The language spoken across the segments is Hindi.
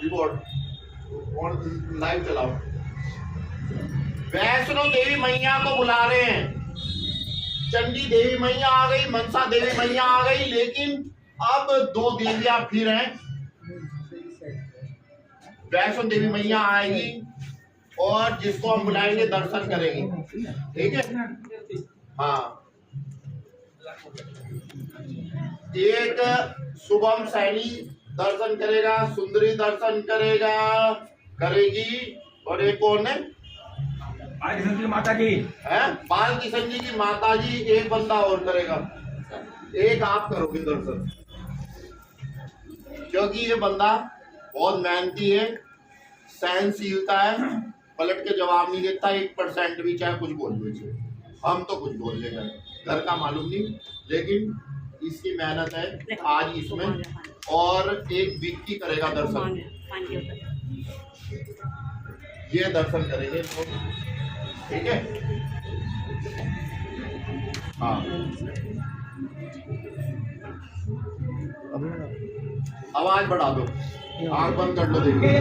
रिकॉर्ड और लाइव चलाओ। वैष्णो देवी मैया को बुला रहे हैं, चंडी देवी मैया आ गई, मनसा देवी मैया आ गई, लेकिन अब दो देवियां फिर हैं। वैष्णो देवी मैया आएगी और जिसको हम बुलाएंगे दर्शन करेंगे, ठीक है। हाँ, एक शुभम सैनी दर्शन करेगा, सुंदरी दर्शन करेगी, और एक कौन है, बाल किशन जी माता जी है, बाल किशन जी की माता जी। एक बंदा और करेगा, एक आप करोगे दर्शन, क्योंकि ये बंदा बहुत मेहनती है, सहनशीलता है, पलट के जवाब नहीं देता 1% भी, चाहे कुछ बोल लीजिए। हम तो कुछ बोल लेगा, घर का मालूम नहीं, लेकिन इसकी मेहनत है आज इसमें। और एक विक्की करेगा दर्शन, ये दर्शन करेंगे, ठीक है। हाँ, आवाज बढ़ा दो, आंख बंद कर लो, देखिए।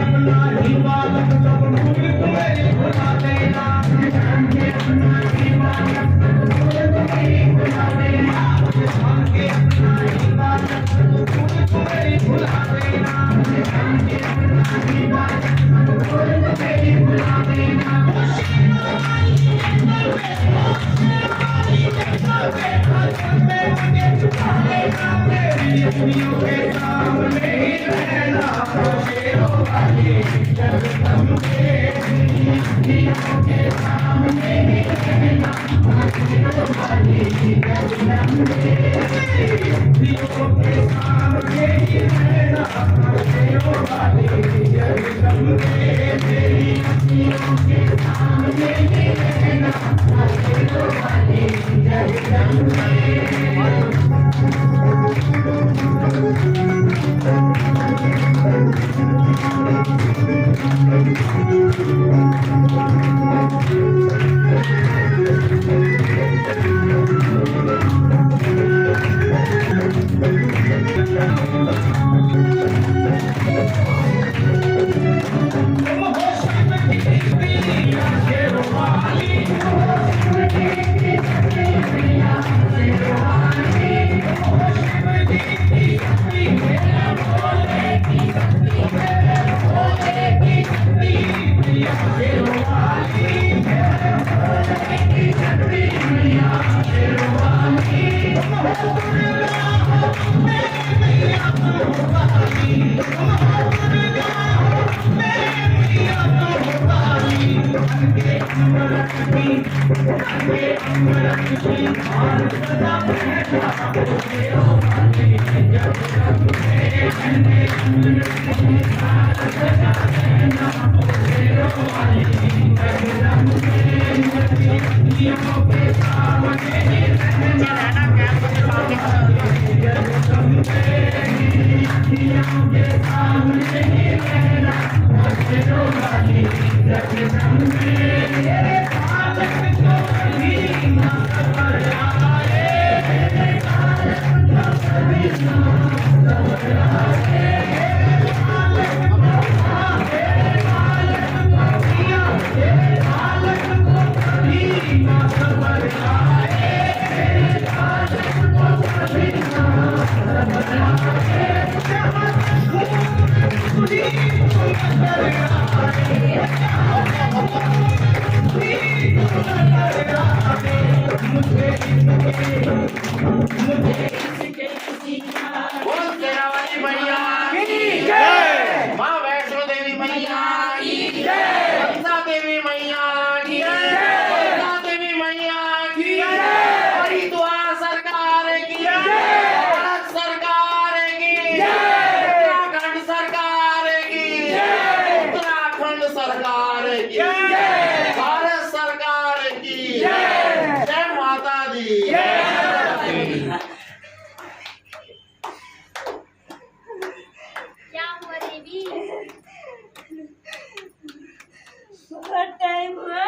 टाइम हुआ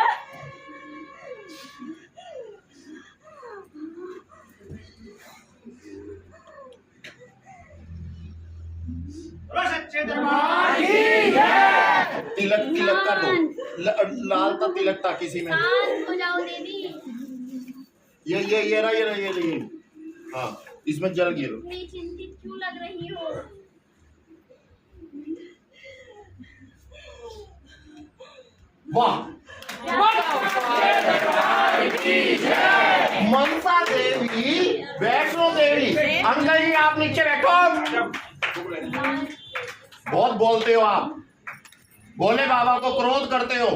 सच्चे दरबार तिलक तिलक कर दो। लाल था तिलक था किसी में। शांत हो जाओ देवी। ये रहा ये। हाँ, इसमें जल गिरो। इतनी चिंतित क्यों लग रही हो? वाह, मनसा देवी, वैष्णो देवी। अंकल जी आप नीचे बैठो। बहुत बोलते हो आप, भोले बाबा को क्रोध करते हो।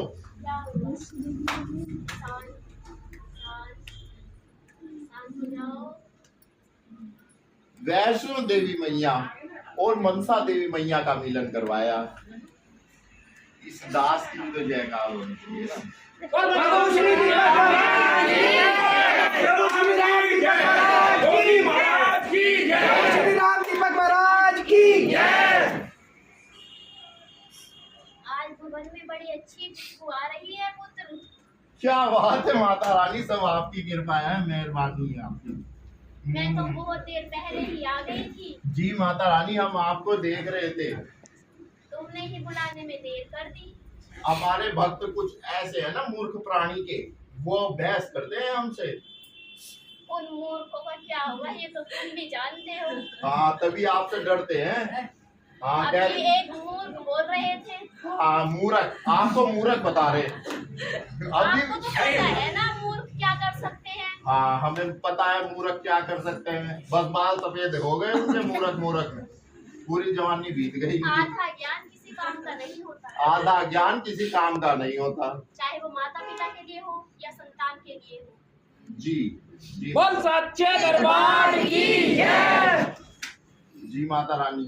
वैष्णो देवी मैया और मनसा देवी मैया का मिलन करवाया। इस दास की तो जयकार होनी चाहिए ना। श्री राम दीपक महाराज की आज भवन में बड़ी अच्छी खुशबू आ रही है पुत्र। क्या बात है माता रानी, सब आपकी कृपा है, मेहरबानी है आपकी। मैं तो बहुत देर पहले ही आ गई थी। जी माता रानी, हम आपको देख रहे थे। तुमने ही बुलाने में देर कर दी। हमारे भक्त कुछ ऐसे है ना मूर्ख प्राणी के, वो बहस करते हैं हमसे। उन मूर्खों का क्या हुआ ये तो तुम भी जानते हो। हाँ, तभी आपसे डरते हैं। हाँ, अभी कह एक मूर्ख बोल रहे थे। हाँ, मूर्ख, आपको मूर्ख बता रहे। अभी आपको तो पता है ना मूर्ख क्या कर सकते हैं। हाँ, हमें पता है मूर्ख क्या कर सकते हैं। बस बाल सफेद हो गए उनके मूर्ख में, पूरी जवानी बीत गई। आधा ज्ञान किसी काम का नहीं होता। आधा ज्ञान किसी काम का नहीं होता। चाहे वो माता पिता के लिए हो या संतान के लिए हो। जी बोल सच्चे दरबार की जय। जी माता रानी,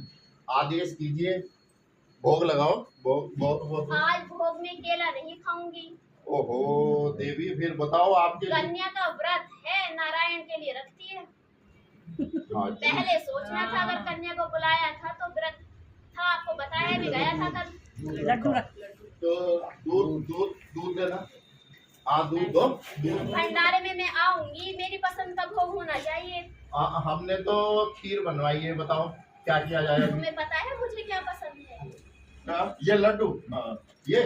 आदेश कीजिए, भोग लगाओ। भोग। आज भोग में केला नहीं खाऊंगी। ओहो देवी, फिर बताओ आपके। कन्या का व्रत है, नारायण के लिए रखती है। हाँ, पहले सोचना था, अगर कन्या को बुलाया था तो व्रत था, आपको बताया भी गया था कल। तो दूध देना। हाँ, दूध दो। भंडारे में मैं आऊंगी, मेरी पसंद का भोग होना चाहिए। हमने तो खीर बनवाई है, बताओ क्या किया जाए। तुम्हें पता है मुझे क्या पसंद है? ये लड्डू। ये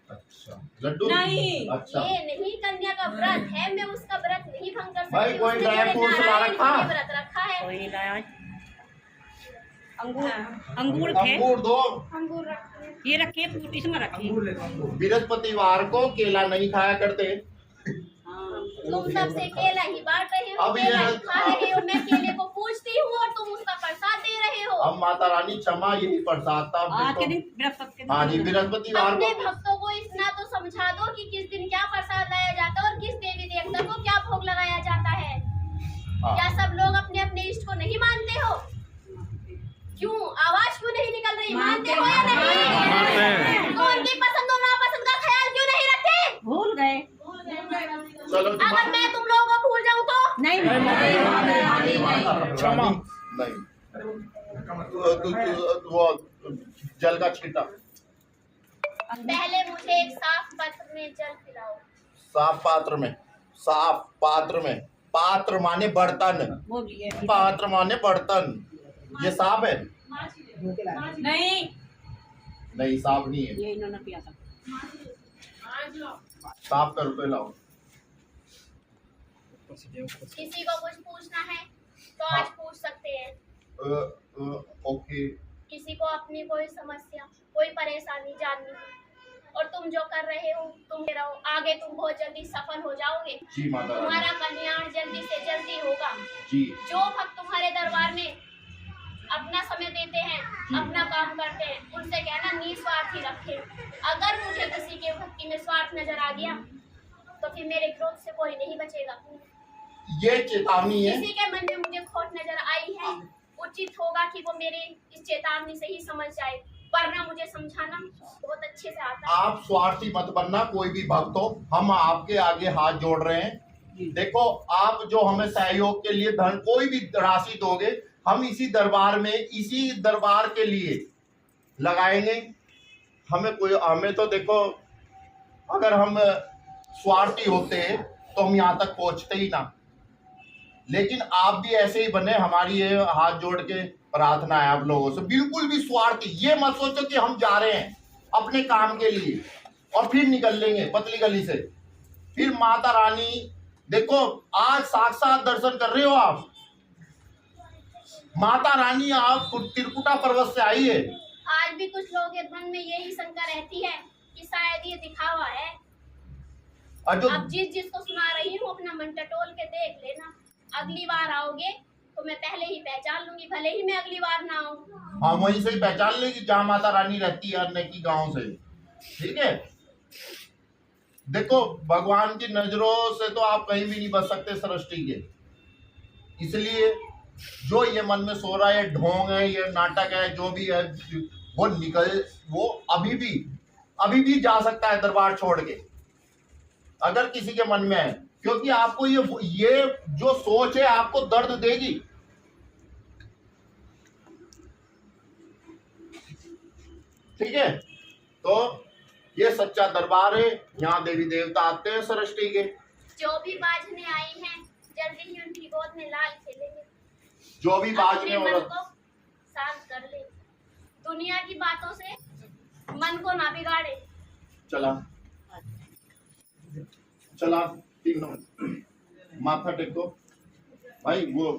अच्छा लड्डू नहीं। अच्छा, ये नहीं, कन्या का व्रत है, मैं उसका व्रत नहीं भंग कर भाई, सकती। कोई उसने ड्राई मेरे फ्रूट्स ला नारायण रखा? के लिए व्रत रखा है। कोई नहीं लाया। अंगूर थे, अंगूर दो। अंगूर रखे हैं। ये रखे, इसमें रखे। बृहस्पतिवार को केला नहीं खाया करते। तुम सबसे केला ही बांट रहे हो, अब केला ये- ही खा रहे हो। मैं केले को पूछती हूँ और तुम उसका प्रसाद दे रहे हो। अब माता रानी क्षमा, यही प्रसाद था। आज के दिन बृहस्पति के दिन। हाँ जी, बृहस्पतिवार अपने को। भक्तों को इतना तो समझा दो कि किस दिन क्या प्रसाद लाया जाता है और किस देवी देवता को क्या भोग लगाया जाता है। हाँ। क्या सब लोग अपने अपने इष्ट को नहीं मानते हो? क्यों आवाज क्यों नहीं निकल रही? मानते हो या नहीं? तो उनकी पसंद और नापसंद का ख्याल क्यों नहीं रखते? भूल गए। चलो अगर मैं तुम लोगों को भूल जाऊं तो? नहीं क्षमा नहीं। वो जल का छींटा। पहले मुझे एक साफ पात्र में जल पिलाओ। साफ पात्र में। पात्र माने बर्तन, वो भी है। पात्र माने बर्तन। ये साफ है? नहीं, नहीं, साफ नहीं है। ये इन्होंने पिया था। साफ कर पे लाओ। किसी को कुछ पूछना है तो आज पूछ सकते हैं। ओके। किसी को अपनी कोई समस्या, कोई परेशानी जाननी है और तुम जो कर रहे हो तुम रहो, आगे तुम बहुत जल्दी सफल हो जाओगे। जी माता रानी। तुम्हारा कल्याण जल्दी से जल्दी होगा। जी जो भक्त तुम्हारे दरबार में अपना समय देते हैं, अपना काम करते हैं, उनसे कहना निस्वार्थी रखे। अगर मुझे किसी के भक्ति में स्वार्थ नजर आ गया तो फिर मेरे क्रोध से कोई नहीं बचेगा। ये चेतावनी है। किसी के मन में मुझे खोट नजर आई है, उचित होगा कि वो मेरे इस चेतावनी से ही समझ जाए, वरना मुझे समझाना बहुत अच्छे से आता है। आप स्वार्थी मत बनना, कोई भी भक्त हो, हम आपके आगे हाथ जोड़ रहे हैं। देखो, आप जो हमें सहयोग के लिए धन कोई भी राशि दोगे, हम इसी दरबार के लिए लगाएंगे। हमें तो देखो, अगर हम स्वार्थी होते तो हम यहाँ तक पहुंचते ही ना। लेकिन आप भी ऐसे ही बने, हमारी ये हाथ जोड़ के प्रार्थना है आप लोगों से, बिल्कुल भी स्वार्थी ये मत सोचो कि हम जा रहे हैं अपने काम के लिए और फिर निकल लेंगे पतली गली से। फिर माता रानी देखो, आज साक्षात दर्शन कर रहे हो आप, माता रानी आप त्रिकुटा पर्वत से आई है। आज भी कुछ लोगों के मन में यही शंका रहती है कि शायद ये दिखावा है। और जो अब जिसको सुना रही हूँ अपना मन टटोल के देख लेना, अगली बार आओगे तो मैं पहले ही पहचान लूंगी, भले ही मैं अगली बार ना आऊँ। हाँ वहीं से ही पहचान लेगी जहां माता रानी रहती है, अन्य की गांव से। ठीक है, देखो भगवान की नजरों से तो आप कहीं भी नहीं बच सकते सृष्टि के, इसलिए जो ये मन में सो रहा है, ढोंग है, ये नाटक है, जो भी है वो निकल, वो अभी भी जा सकता है दरबार छोड़ के, अगर किसी के मन में है, क्योंकि आपको ये जो सोच है आपको दर्द देगी। ठीक है, तो ये सच्चा दरबार है, यहाँ देवी देवता आते हैं सृष्टि के। जो भी बाजने आई हैं जल्दी ही उनकी गोद में लाल खेलेंगे। जो भी बाजने अपने मन और को शांत कर ले, दुनिया की बातों से मन को ना बिगाड़े। चला 3 नंबर माथा टेको भाई, वो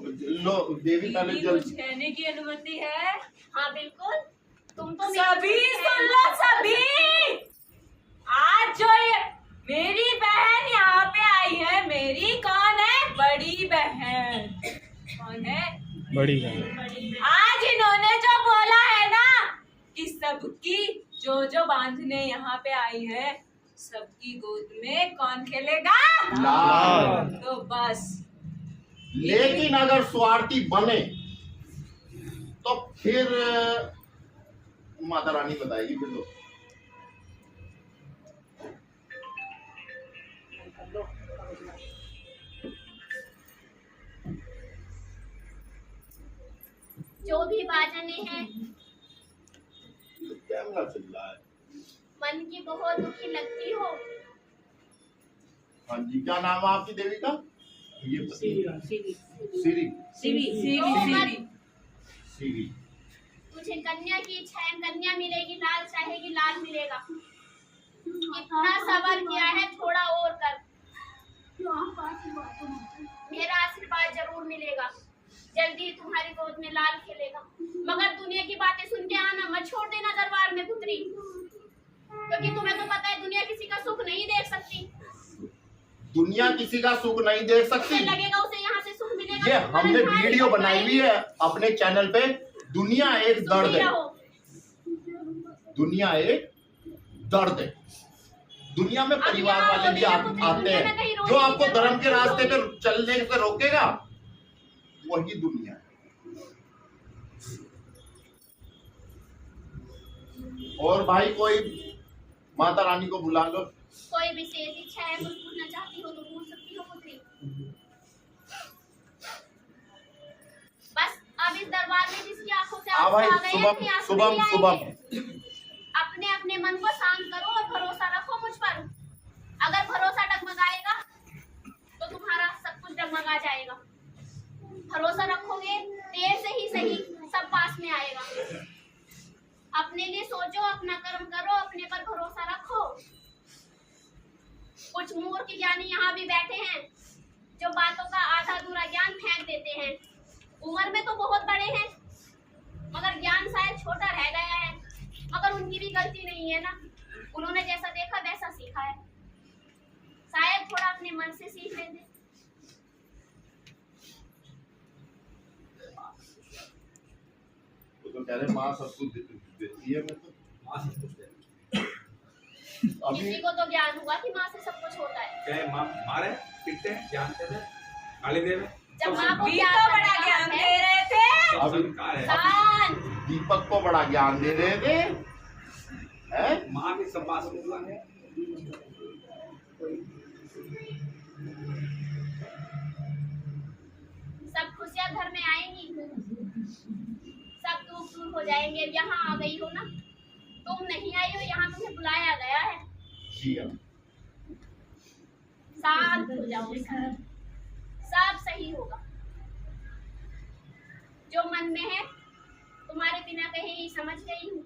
लो देवी पहले दीदी, कुछ कहने की अनुमति है? हाँ बिल्कुल, तुम तो सभी सुन लो सभी। आज जो ये मेरी बहन यहाँ पे आई है, मेरी कौन है? बड़ी बहन। कौन है? बड़ी आज इन्होंने जो बोला है ना कि सबकी जो बांधने यहाँ पे आई है, सबकी गोद में कौन खेलेगा? लाल। तो बस, लेकिन अगर स्वार्थी बने तो फिर माता रानी बताएगी फिर तो। जो भी बाजने हैं कैमरा चल रहा है। मन की बहुत दुखी लगती हो, हाँ जी, क्या नाम है आपकी देवी का? ये सीरी सीरी। तुझे कन्या की इच्छा है, कन्या मिलेगी, लाल चाहेगी लाल मिलेगा। इतना सबर किया है, थोड़ा और कर, मेरा आशीर्वाद जरूर मिलेगा, जल्दी तुम्हारी गोद में लाल खेलेगा। मगर दुनिया की बातें सुन के आना मत छोड़ देना दरबार में पुत्री, क्योंकि तुम्हें तो पता है दुनिया किसी का सुख नहीं देख सकती। दुनिया किसी का सुख नहीं देख सकती, उसे लगेगा उसे यहाँ से सुख मिलेगा। ये हमने वीडियो बनाई हुई है अपने चैनल पे। दुनिया एक दर्द है, दुनिया एक दर्द है। दुनिया में परिवार वाले भी आते हैं, जो आपको धर्म के रास्ते पे चलने पे रोकेगा, वही दुनिया है। और भाई कोई माता रानी को बुला लो। कोई विशेष इच्छा है, कुछ पूछना चाहती हो तो पूछ सकती हो पुत्री। बस अब इस दरबार में जिसकी आंखों से आंसू भाई आ गए हैं, अपनी आंसू नहीं शुभम आएंगे। अपने अपने मन को शांत करो और भरोसा रखो मुझ पर। अगर भरोसा डगमगाएगा तो तुम्हारा सब कुछ डगमगा जाएगा। भरोसा रखोगे, देर से ही सही सब पास में आएगा। अपने लिए सोचो, अपना कर्म करो, अपने पर भरोसा रखो। कुछ मूर्ख ज्ञानी यहाँ भी बैठे हैं जो बातों का आधा अधूरा ज्ञान फेंक देते हैं। उम्र में तो बहुत बड़े हैं, मगर ज्ञान शायद छोटा रह गया है। मगर उनकी भी गलती नहीं है ना, उन्होंने जैसा देखा वैसा सीखा है। शायद थोड़ा अपने मन से सीख लेते। तो कह रहे माँ सब कुछ देती है, मैं तो अभी किसी को तो ज्ञान हुआ कि माँ से सब कुछ होता है। चाहे माँ मारे पिटते हैं, ज्ञान देते हैं, गाली दे रहे हैं, जब माँ को भी ज्ञान तो करने बड़ा का ज्ञान हक दे है, रहे थे। सब अभी- संस्कार है। शांत। दीपक को बड़ा ज्ञान दे रहे थे, हैं? माँ भी सब बात सुनता है। सब खुशियाँ घर में आएंगी, सब दुख दूर हो जाएंगे। यहाँ आ गई हो ना, तुम नहीं आई हो, यहाँ तुम्हें बुलाया गया है। जी हाँ। शांत हो जाओ, सब सही होगा। जो मन में है तुम्हारे बिना कहीं ही समझ गई हूँ,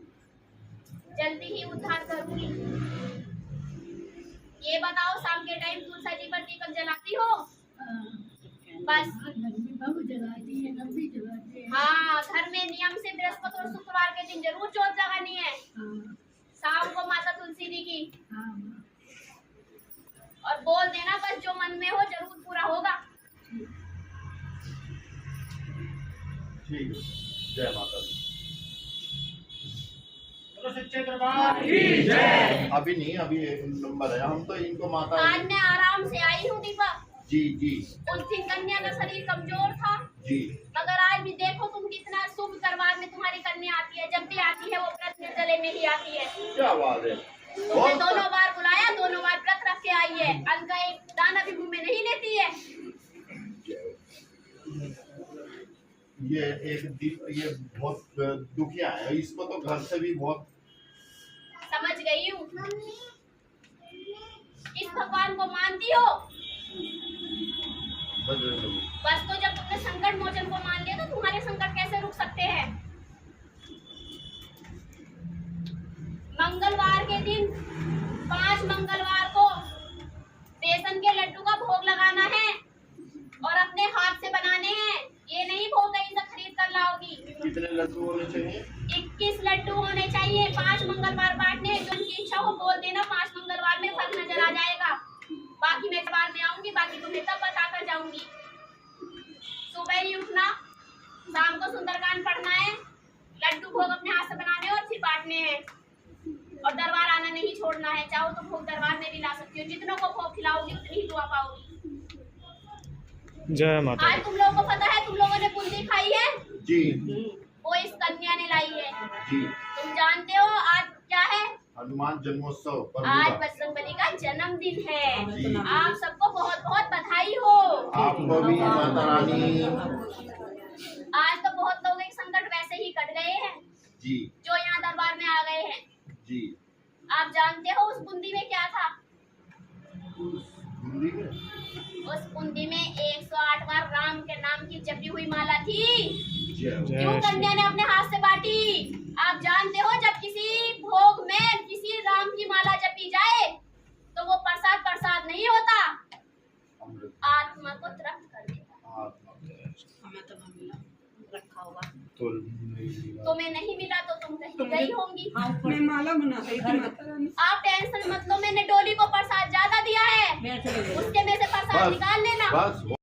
जल्दी ही उद्धार करूंगी। ये बताओ, शाम के टाइम तुलसा जी पर दीपक जलाती हो? बस हाँ, घर में नियम से बृहस्पति और शुक्रवार के दिन जरूर जोत जगानी है, शाम को माता तुलसी जी की। और बोल देना बस जो मन में हो जरूर पूरा होगा। ठीक है, जय माता दी। अभी नहीं, अभी एक नंबर है, हम तो इनको माता आज मैं आराम से आई हूँ दीपक। जी जी उस दिन कन्या का शरीर कमजोर था, जी। मगर आज भी देखो तुम कितना शुभ दरबार में तुम्हारी कन्या आती है। जब भी आती है वो व्रत निर्जले में ही आती है। क्या बात है, तुमने दोनों बार बुलाया, दोनों बार व्रत रख के आई है। अन्न का एक दाना भी मुंह में नहीं लेती है। ये बहुत दुखिया है, इसको तो घर से भी बहुत समझ गई हूँ। इस भगवान को मानती हो? बस तो जब तुमने संकट मोचन को मान लिया तो तुम्हारे संकट कैसे रुक सकते हैं? मंगलवार के दिन 5 मंगलवार को बेसन के लड्डू का भोग लगाना है और अपने हाथ से बनाने हैं। ये नहीं भोग कहीं से खरीद कर लाओगी। कितने लड्डू होने चाहिए? 21 लड्डू होने चाहिए। 5 मंगलवार बांटने। जो उनकी इच्छा हो बोल देना, 5 मंगलवार में फल नजर आ जाएगा। बाकी मैं बार में आऊंगी, बाकी तुम्हें तब बताकर जाऊंगी। सुबह ही उठना, शाम को सुंदरकांड पढ़ना है, लड्डू भोग अपने हाथ से बनाने और फिर बांटने हैं। और दरबार आना नहीं छोड़ना है। चाहो तो भोग दरबार में भी ला सकती हो। जितनों को भोग खिलाओगी उतनी ही दुआ पाओगी। जय माता आज तुम लोगों को पता है, तुम लोगों ने बूंदी खाई है, जी वो इस कन्या ने लाई है। जी। तुम जानते हो आज क्या है? हनुमान जन्मोत्सव प्रभु आज का। बजरंगबली का जन्मदिन है। जी। आप सबको बहुत बहुत बधाई हो। आपको भी माता रानी। आज तो बहुत लोगों के संकट वैसे ही कट गए हैं जी जो यहाँ दरबार में आ गए हैं। जी। आप जानते हो उस बूंदी में क्या था? हिंदी में उस बूंदी में 108 बार राम के नाम की जपी हुई माला थी। जय क्यों कन्या ने अपने हाथ से बांटी? आप जानते हो जब किसी भोग में किसी राम की माला जपी जाए तो वो प्रसाद प्रसाद नहीं होता, अमृत आत्मा को तृप्त कर देता। हमें तो ना मिला, रखा हुआ। तो नहीं मिला। तुम्हें नहीं मिला तो तुम कहीं गई होंगी। मैं माला बना रही थी माता रानी। आप टेंशन मत लो, मैंने डोली को प्रसाद ज्यादा दिया है, उसके में से प्रसाद बस निकाल लेना। बस